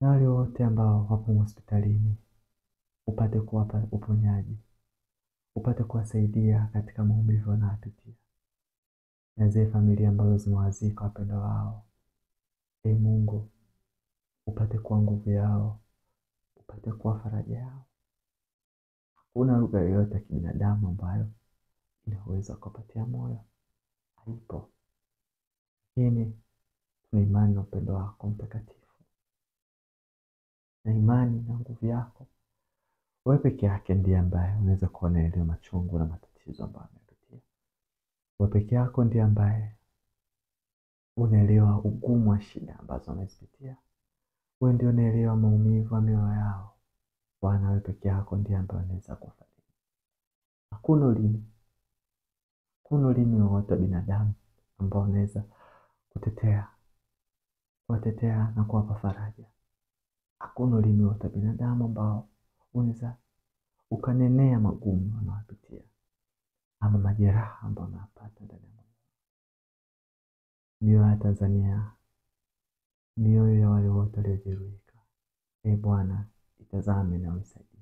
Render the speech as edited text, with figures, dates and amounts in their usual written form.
na wale wote ambao wapo hospitalini, upate kuwapa uponyaji, upate kuwasaidia katika maumivu wanayopitia, na zile familia ambazo zimewazika wapendwa wao. Ee Mungu, upate kuwa nguvu yao, upate kuwa faraja yao. Hakuna lugha yoyote ya kibinadamu ambayo inaweza kupatia moyo, haipo. Lakini tuna imani na upendo wako mtakatifu, na imani na nguvu yako. Wewe peke yake ndiye ambaye unaweza kuona ile machungu na matatizo ambayo amepitia. Wewe peke yako ndiye ambaye unaelewa ugumu wa shida ambazo wamezipitia. Wewe ndiye unaelewa maumivu ya mioyo yao. Bwana, wewe peke yako ndiye ambaye unaweza kufariji. Hakuna ulimi wowote wa binadamu ambao unaweza kuwatetea na kuwapa faraja. Hakuna ulimi wowote wa binadamu ambao unaweza ukanenea magumu wanayopitia ama majeraha ambayo wanapata ndani ya moyo. Mioyo ya Tanzania, mioyo ya wale wote waliojeruhika, Ee Bwana, itazame na unisaidie.